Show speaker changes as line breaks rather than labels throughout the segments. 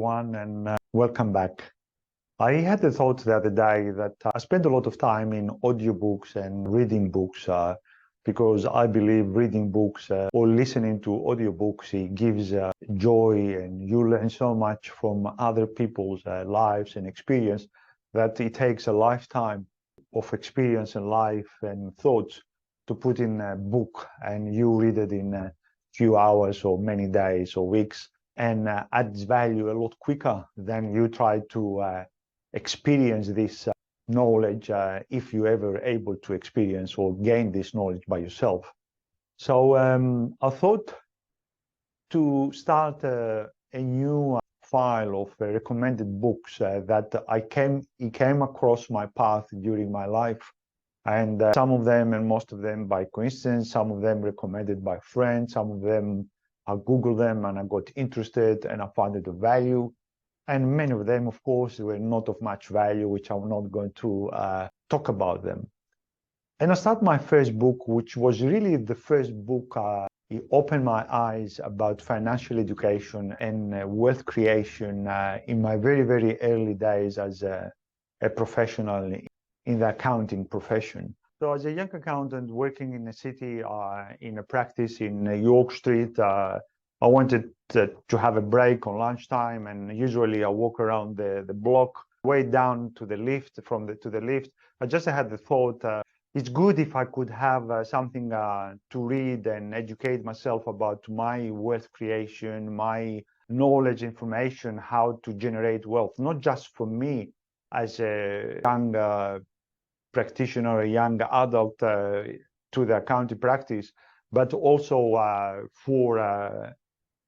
everyone, and welcome back. I had the thought the other day that I spend a lot of time in audiobooks and reading books because I believe reading books or listening to audiobooks, it gives joy, and you learn so much from other people's lives and experience that it takes a lifetime of experience and life and thoughts to put in a book, and you read it in a few hours or many days or weeks, and adds value a lot quicker than you try to experience this knowledge if you ever able to experience or gain this knowledge by yourself. So I thought to start a new file of recommended books that it came across my path during my life. And some of them, and most of them by coincidence, some of them recommended by friends, some of them I Googled them and I got interested and I found it of value. And many of them, of course, were not of much value, which I'm not going to talk about them. And I started my first book, which was really the first book. It opened my eyes about financial education and wealth creation in my very, very early days as a professional in the accounting profession. So as a young accountant working in a city, in a practice in York Street, I wanted to have a break on lunchtime, and usually I walk around the block, way down to the lift, to the lift. I just had the thought, it's good if I could have something to read and educate myself about my wealth creation, my knowledge, information, how to generate wealth, not just for me as a young practitioner, a young adult to the accounting practice, but also for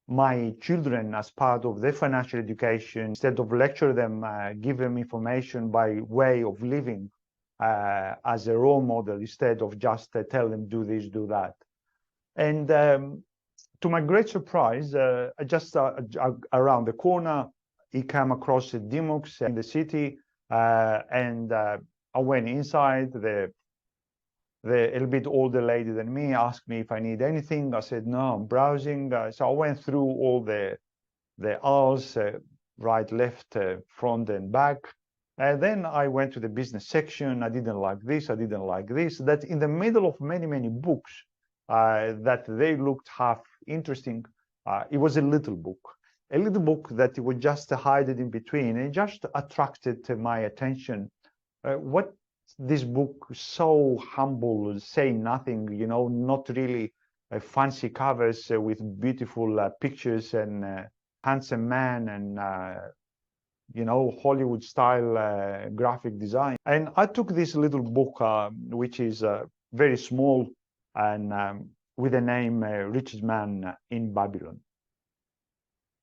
my children as part of their financial education. Instead of lecture them, give them information by way of living as a role model, instead of just tell them do this, do that. And to my great surprise, I just around the corner, he came across a Dimox in the city, and I went inside. The a little bit older lady than me asked me if I need anything. I said, no, I'm browsing. So I went through all the aisles, right, left, front and back. And then I went to the business section. I didn't like this. I didn't like this. That in the middle of many, many books that they looked half interesting, it was a little book that it was just hidden in between. And it just attracted my attention. What this book, so humble, saying nothing, not really fancy covers with beautiful pictures and handsome man and Hollywood style graphic design. And I took this little book, which is very small, and with the name Richest Man in Babylon.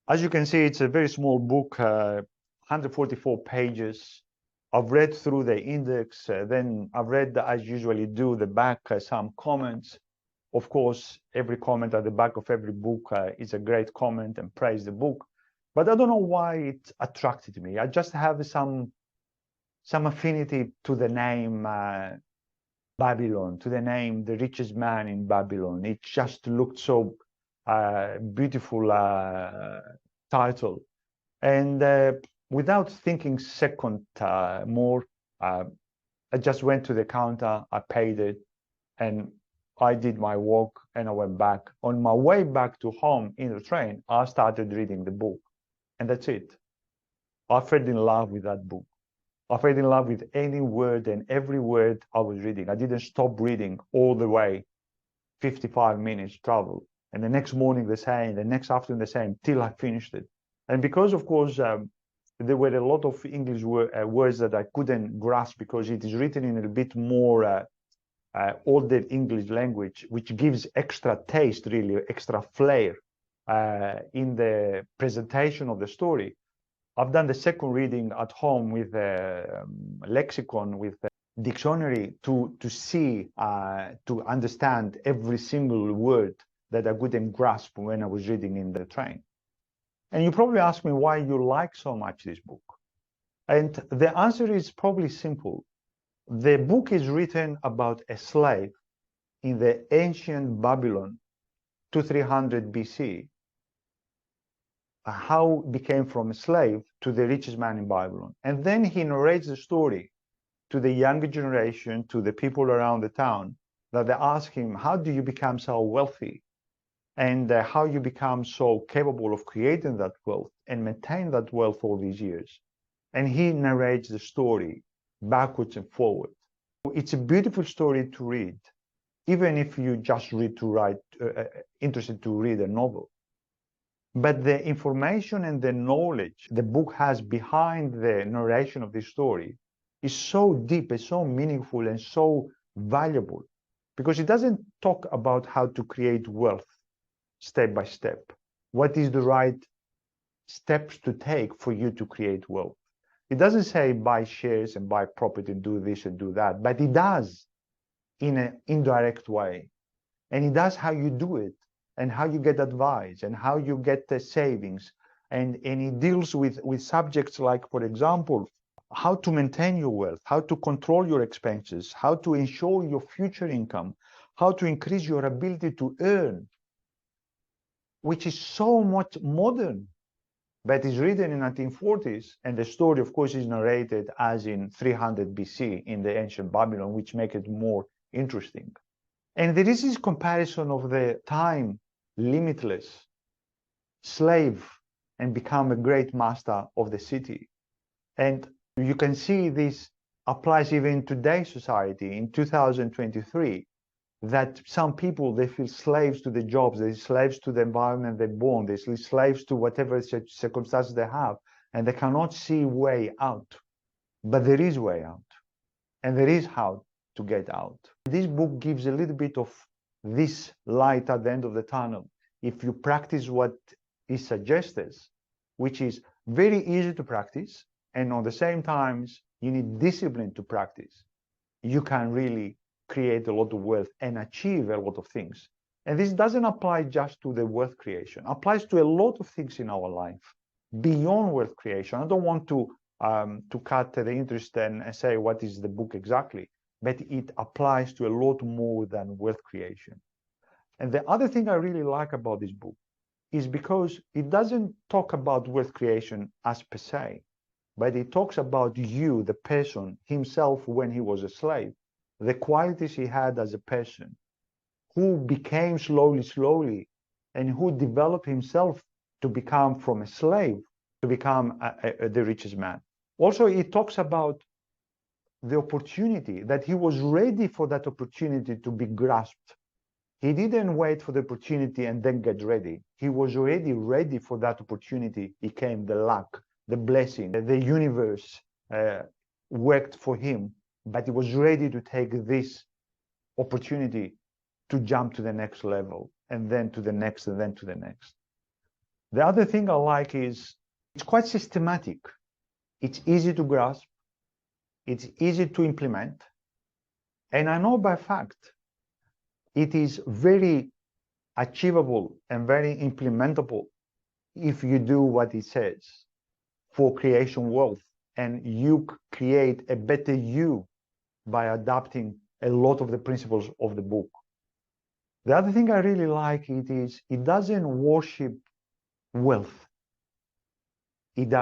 As you can see, it's a very small book, 144 pages. I've read through the index, then I've read, as usually do, the back, some comments. Of course, every comment at the back of every book is a great comment and praise the book. But I don't know why it attracted me. I just have some affinity to the name Babylon, to the name The Richest Man in Babylon. It just looked so beautiful title. And without thinking second more, I just went to the counter, I paid it, and I did my walk, and I went back. On my way back to home in the train, I started reading the book, and that's it. I fell in love with that book. I fell in love with any word and every word I was reading. I didn't stop reading all the way, 55 minutes travel. And the next morning the same, the next afternoon the same, till I finished it. And because, of course, there were a lot of English words that I couldn't grasp because it is written in a bit more older English language, which gives extra taste, really, extra flair in the presentation of the story. I've done the second reading at home with a lexicon, with a dictionary to see, to understand every single word that I couldn't grasp when I was reading in the train. And you probably ask me why you like so much this book. And the answer is probably simple. The book is written about a slave in the ancient Babylon, 2300 BC, how he became from a slave to the richest man in Babylon. And then he narrates the story to the younger generation, to the people around the town, that they ask him, how do you become so wealthy? And how you become so capable of creating that wealth and maintain that wealth all these years. And he narrates the story backwards and forward. It's a beautiful story to read, even if you just interested to read a novel. But the information and the knowledge the book has behind the narration of this story is so deep and so meaningful and so valuable, because it doesn't talk about how to create wealth step by step. What is the right steps to take for you to create wealth? It doesn't say buy shares and buy property and do this and do that, but it does in an indirect way. And it does how you do it, and how you get advice, and how you get the savings. And it deals with subjects like, for example, how to maintain your wealth, how to control your expenses, how to ensure your future income, how to increase your ability to earn, which is so much modern, but is written in 1940s. And the story, of course, is narrated as in 300 BC in the ancient Babylon, which makes it more interesting. And there is this comparison of the time limitless slave and become a great master of the city. And you can see this applies even in today's society in 2023, that some people, they feel slaves to the jobs, they're slaves to the environment they're born, they're slaves to whatever circumstances they have, and they cannot see way out. But there is way out, and there is how to get out. This book gives a little bit of this light at the end of the tunnel if you practice what it suggests, which is very easy to practice, and at the same time you need discipline to practice. You can really create a lot of wealth and achieve a lot of things. And this doesn't apply just to the wealth creation, it applies to a lot of things in our life beyond wealth creation. I don't want to cut the interest and say what is the book exactly, but it applies to a lot more than wealth creation. And the other thing I really like about this book is because it doesn't talk about wealth creation as per se, but it talks about you, the person himself when he was a slave, the qualities he had as a person, who became slowly, and who developed himself to become from a slave to become the richest man. Also, it talks about the opportunity, that he was ready for that opportunity to be grasped. He didn't wait for the opportunity and then get ready. He was already ready for that opportunity. It came, the luck, the blessing, the universe worked for him, but he was ready to take this opportunity to jump to the next level, and then to the next, and then to the next. The other thing I like is it's quite systematic. It's easy to grasp. It's easy to implement. And I know by fact, it is very achievable and very implementable if you do what it says for creation wealth, and you create a better you by adapting a lot of the principles of the book. The other thing I really like is it doesn't worship wealth. It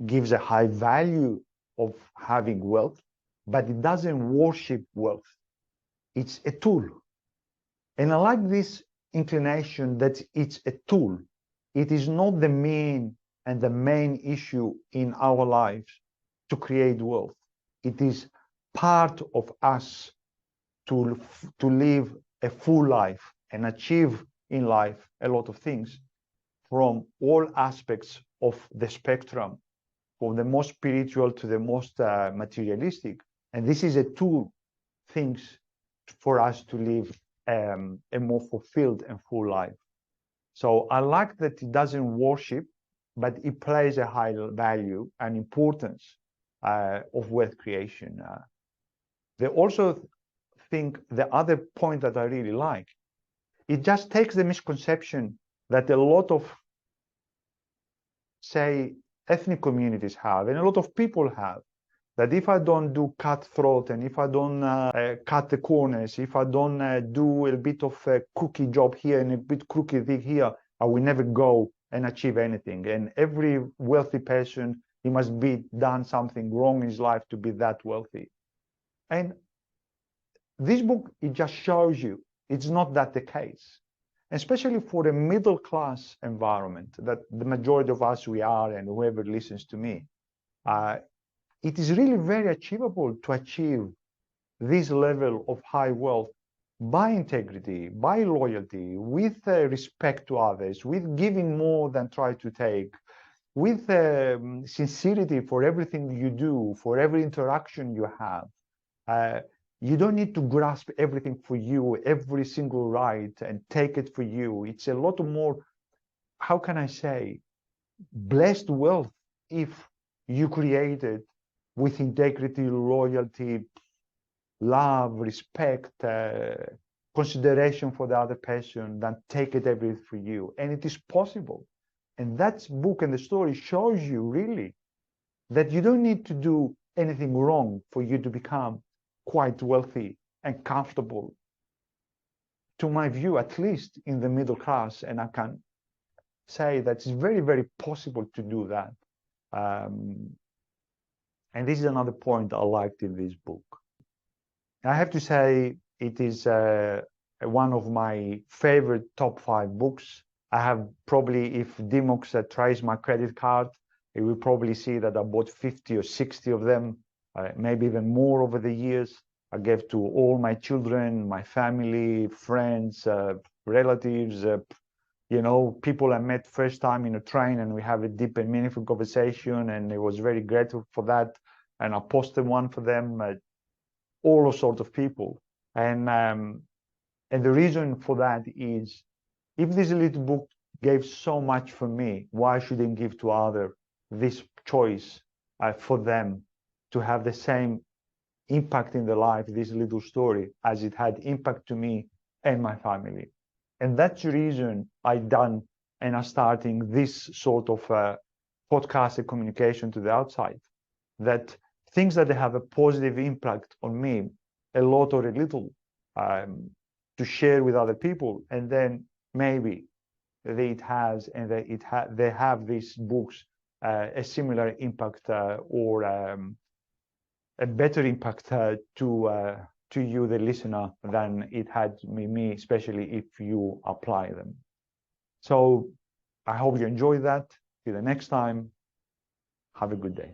gives a high value of having wealth, but it doesn't worship wealth. It's a tool. And I like this inclination that it's a tool. It is not the main issue in our lives to create wealth. It is part of us to live a full life and achieve in life a lot of things from all aspects of the spectrum, from the most spiritual to the most materialistic. And this is a tool, things for us to live a more fulfilled and full life. So I like that it doesn't worship, but it plays a high value and importance of wealth creation. They also think the other point that I really like, it just takes the misconception that a lot of, say, ethnic communities have, and a lot of people have, that if I don't do cutthroat, and if I don't cut the corners, if I don't do a bit of a crooked job here and a bit crooked thing here, I will never go and achieve anything. And every wealthy person, he must be done something wrong in his life to be that wealthy. And this book, it just shows you it's not that the case, especially for a middle class environment that the majority of us we are, and whoever listens to me. It is really very achievable to achieve this level of high wealth by integrity, by loyalty, with respect to others, with giving more than try to take, with sincerity for everything you do, for every interaction you have. You don't need to grasp everything for you, every single right, and take it for you. It's a lot more, how can I say, blessed wealth if you create it with integrity, loyalty, love, respect, consideration for the other person, than take it everything for you. And it is possible. And that book and the story shows you really that you don't need to do anything wrong for you to become quite wealthy and comfortable. To my view, at least in the middle class, and I can say that it's very, very possible to do that. And this is another point I liked in this book. I have to say it is one of my favorite top 5 books. I have probably, if Dimox tries my credit card, he will probably see that I bought 50 or 60 of them, maybe even more over the years. I gave to all my children, my family, friends, relatives, people I met first time in a train, and we have a deep and meaningful conversation, and I was very grateful for that. And I posted one for them, all sorts of people. And the reason for that is, if this little book gave so much for me, why shouldn't give to others this choice for them to have the same impact in their life, this little story, as it had impact to me and my family. And that's the reason I done and I'm starting this sort of podcast and communication to the outside, that things that have a positive impact on me, a lot or a little, to share with other people, and then maybe they have these books a similar impact or a better impact to you, the listener, than it had me, especially if you apply them. So I hope you enjoy that. Till the next time, have a good day.